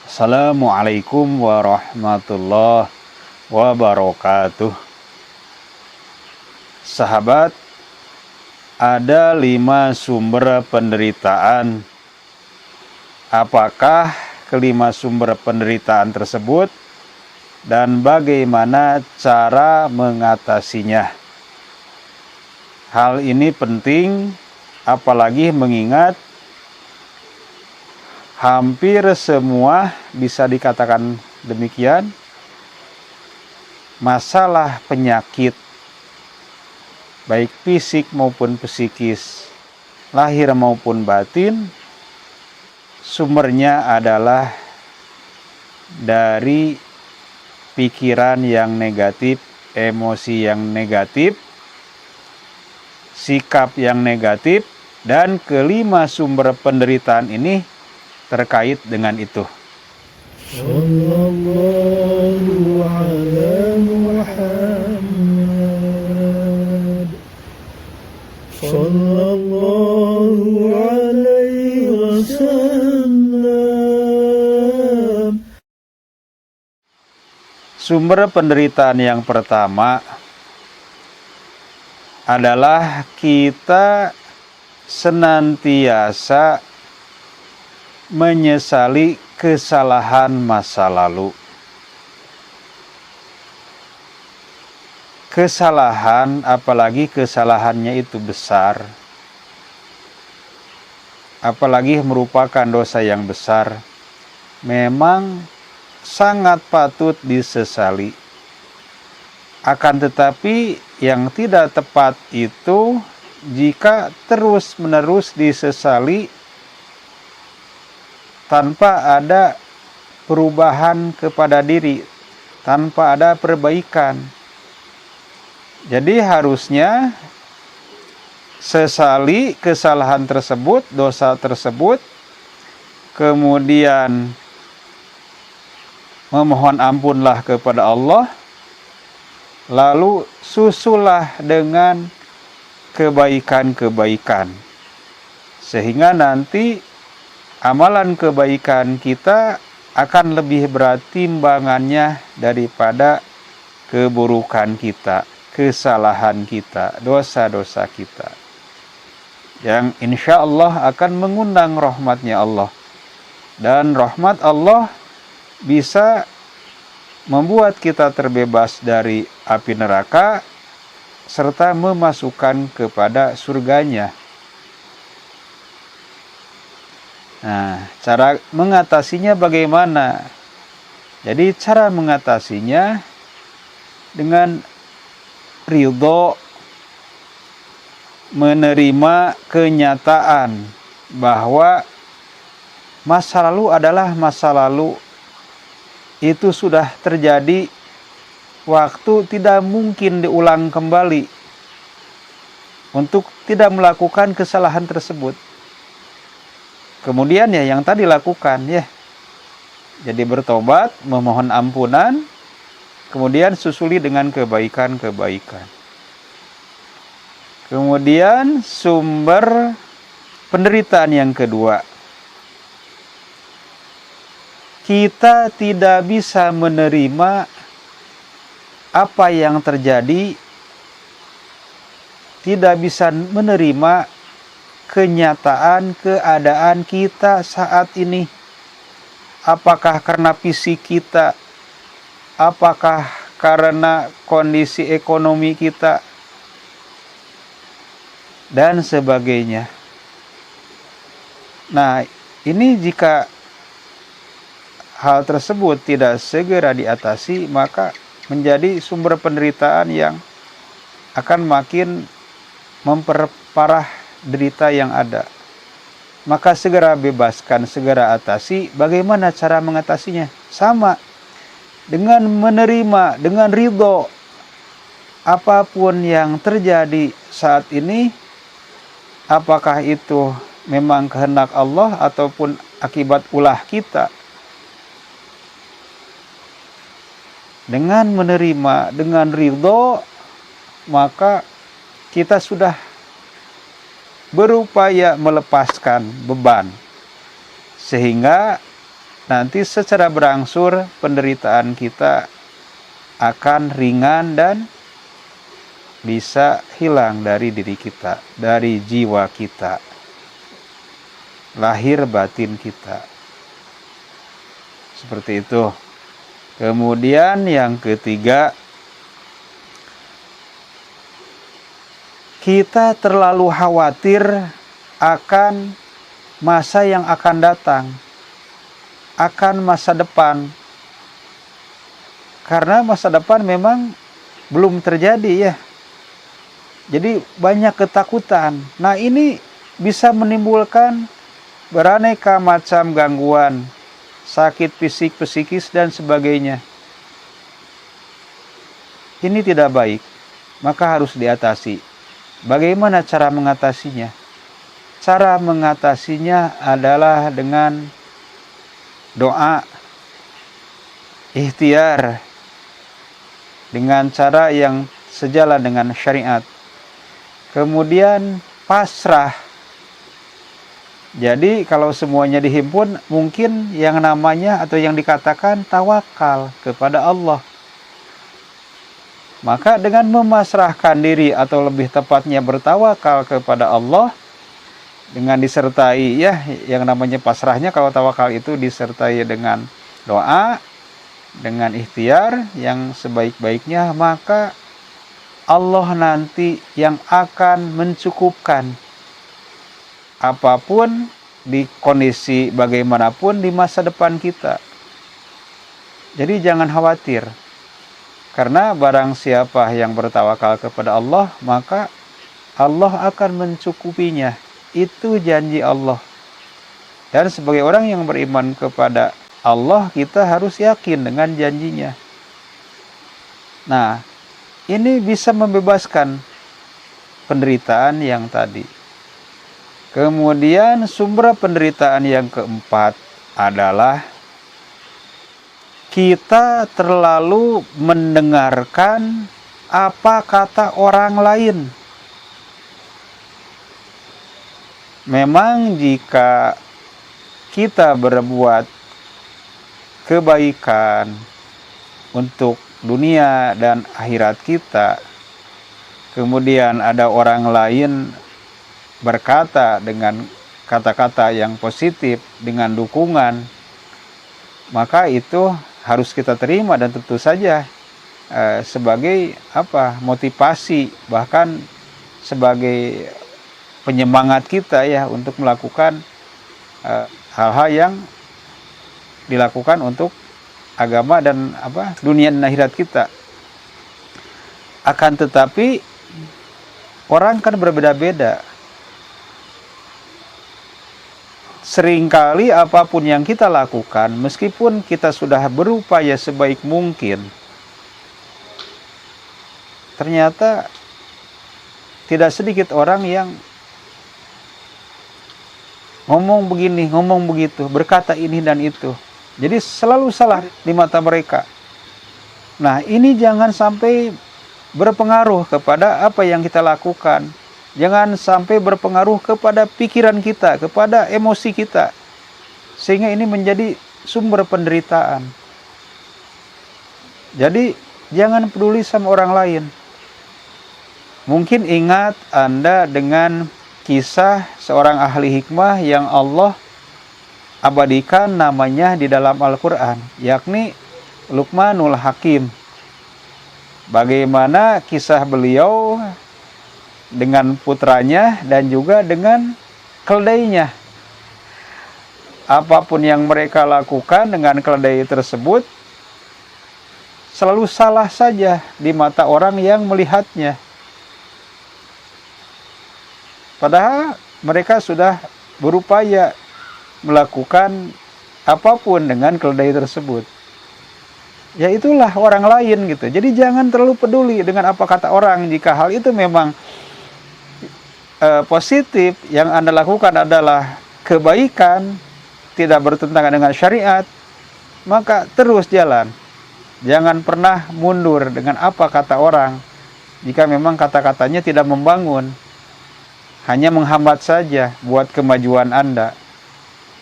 Assalamualaikum warahmatullahi wabarakatuh. Sahabat, ada 5 sumber penderitaan. Apakah kelima sumber penderitaan tersebut dan bagaimana cara mengatasinya? Hal ini penting, apalagi mengingat hampir semua, bisa dikatakan demikian, masalah penyakit baik fisik maupun psikis, lahir maupun batin, sumbernya adalah dari pikiran yang negatif, emosi yang negatif, sikap yang negatif, dan kelima sumber penderitaan ini terkait dengan itu. Sallallahu ala Muhammad Sallallahu alaihi wasallam. Sumber penderitaan yang pertama adalah kita senantiasa menyesali kesalahan masa lalu. Kesalahan, apalagi kesalahannya itu besar, apalagi merupakan dosa yang besar, memang sangat patut disesali. Akan tetapi yang tidak tepat itu jika terus-menerus disesali tanpa ada perubahan kepada diri, tanpa ada perbaikan. Jadi harusnya sesali kesalahan tersebut, dosa tersebut, kemudian memohon ampunlah kepada Allah, lalu susulah dengan kebaikan-kebaikan, sehingga nanti amalan kebaikan kita akan lebih berat timbangannya daripada keburukan kita, kesalahan kita, dosa-dosa kita, yang insya Allah akan mengundang rahmatnya Allah. Dan rahmat Allah bisa membuat kita terbebas dari api neraka serta memasukkan kepada surganya. Nah, cara mengatasinya bagaimana? Jadi cara mengatasinya dengan ridho, menerima kenyataan bahwa masa lalu adalah masa lalu. Itu sudah terjadi, waktu tidak mungkin diulang kembali untuk tidak melakukan kesalahan tersebut. Kemudian yang tadi lakukan jadi bertobat, memohon ampunan, kemudian susuli dengan kebaikan-kebaikan. Kemudian sumber penderitaan yang kedua, kita tidak bisa menerima apa yang terjadi, tidak bisa menerima kenyataan keadaan kita saat ini. Apakah karena fisik kita, apakah karena kondisi ekonomi kita, dan sebagainya. Nah, ini jika hal tersebut tidak segera diatasi, maka menjadi sumber penderitaan yang akan makin memperparah derita yang ada. Maka segera bebaskan, segera atasi. Bagaimana cara mengatasinya? Sama, dengan menerima, dengan ridho apapun yang terjadi saat ini, apakah itu memang kehendak Allah ataupun akibat ulah kita. Dengan menerima, dengan ridho, maka kita sudah berupaya melepaskan beban, sehingga nanti secara berangsur penderitaan kita akan ringan dan bisa hilang dari diri kita, dari jiwa kita, lahir batin kita. Seperti itu. Kemudian yang ketiga, kita terlalu khawatir akan masa yang akan datang, akan masa depan. Karena masa depan memang belum terjadi ya. Jadi banyak ketakutan. Nah, ini bisa menimbulkan beraneka macam gangguan, sakit fisik, psikis, dan sebagainya. Ini tidak baik, maka harus diatasi. Bagaimana cara mengatasinya? Cara mengatasinya adalah dengan doa, ikhtiar, dengan cara yang sejalan dengan syariat. Kemudian pasrah. Jadi kalau semuanya dihimpun, mungkin yang namanya atau yang dikatakan tawakal kepada Allah. Maka dengan memasrahkan diri atau lebih tepatnya bertawakal kepada Allah, dengan disertai ya yang namanya pasrahnya, kalau tawakal itu disertai dengan doa, dengan ikhtiar yang sebaik-baiknya, maka Allah nanti yang akan mencukupkan apapun di kondisi bagaimanapun di masa depan kita. Jadi jangan khawatir, karena barang siapa yang bertawakal kepada Allah, maka Allah akan mencukupinya. Itu janji Allah. Dan sebagai orang yang beriman kepada Allah, kita harus yakin dengan janjinya. Nah, ini bisa membebaskan penderitaan yang tadi. Kemudian sumber penderitaan yang keempat adalah kita terlalu mendengarkan apa kata orang lain. Memang jika kita berbuat kebaikan untuk dunia dan akhirat kita, kemudian ada orang lain berkata dengan kata-kata yang positif, dengan dukungan, maka itu harus kita terima dan tentu saja sebagai motivasi, bahkan sebagai penyemangat kita ya untuk melakukan hal-hal yang dilakukan untuk agama dan dunia dan akhirat kita. Akan tetapi orang kan berbeda-beda. Seringkali apapun yang kita lakukan, meskipun kita sudah berupaya sebaik mungkin, ternyata tidak sedikit orang yang ngomong begini, ngomong begitu, berkata ini dan itu. Jadi selalu salah di mata mereka. Nah, ini jangan sampai berpengaruh kepada apa yang kita lakukan. Jangan sampai berpengaruh kepada pikiran kita, kepada emosi kita. Sehingga ini menjadi sumber penderitaan. Jadi jangan peduli sama orang lain. Mungkin ingat Anda dengan kisah seorang ahli hikmah yang Allah abadikan namanya di dalam Al-Quran, yakni Luqmanul Hakim. Bagaimana kisah beliau dengan putranya dan juga dengan keledainya. Apapun yang mereka lakukan dengan keledai tersebut selalu salah saja di mata orang yang melihatnya. Padahal mereka sudah berupaya melakukan apapun dengan keledai tersebut. Ya itulah orang lain gitu. Jadi jangan terlalu peduli dengan apa kata orang. Jika hal itu memang positif, yang Anda lakukan adalah kebaikan, tidak bertentangan dengan syariat, maka terus jalan. Jangan pernah mundur dengan apa kata orang. Jika memang kata-katanya tidak membangun, hanya menghambat saja buat kemajuan Anda,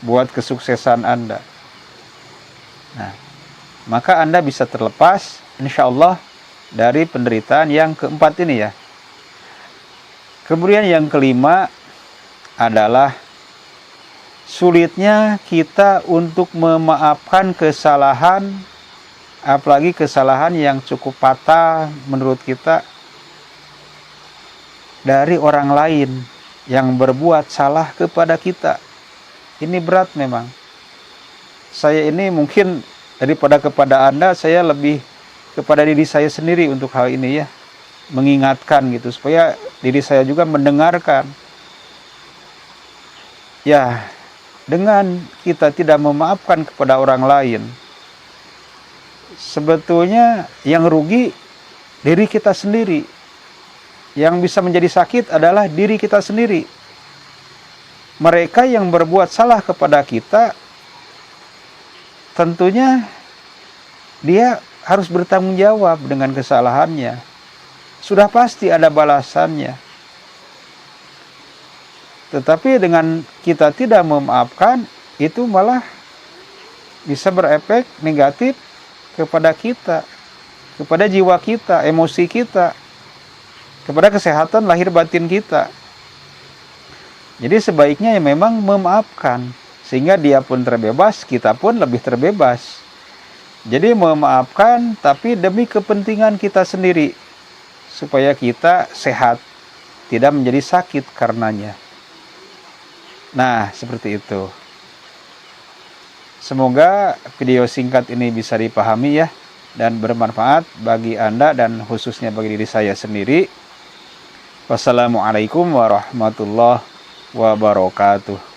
buat kesuksesan Anda. Nah, maka Anda bisa terlepas insya Allah dari penderitaan yang keempat ini ya. Kemudian yang kelima adalah sulitnya kita untuk memaafkan kesalahan, apalagi kesalahan yang cukup fatal menurut kita dari orang lain yang berbuat salah kepada kita. Ini berat memang. Saya ini mungkin daripada kepada Anda, saya lebih kepada diri saya sendiri untuk hal ini ya. Mengingatkan gitu, supaya diri saya juga mendengarkan. Ya, dengan kita tidak memaafkan kepada orang lain, sebetulnya yang rugi diri kita sendiri. Yang bisa menjadi sakit adalah diri kita sendiri. Mereka yang berbuat salah kepada kita, tentunya dia harus bertanggung jawab dengan kesalahannya. Sudah pasti ada balasannya. Tetapi dengan kita tidak memaafkan, itu malah bisa berefek negatif kepada kita, kepada jiwa kita, emosi kita, kepada kesehatan lahir batin kita. Jadi sebaiknya ya memang memaafkan, sehingga dia pun terbebas, kita pun lebih terbebas. Jadi memaafkan tapi demi kepentingan kita sendiri, supaya kita sehat, tidak menjadi sakit karenanya. Nah, seperti itu. Semoga video singkat ini bisa dipahami ya, dan bermanfaat bagi Anda dan khususnya bagi diri saya sendiri. Wassalamualaikum warahmatullahi wabarakatuh.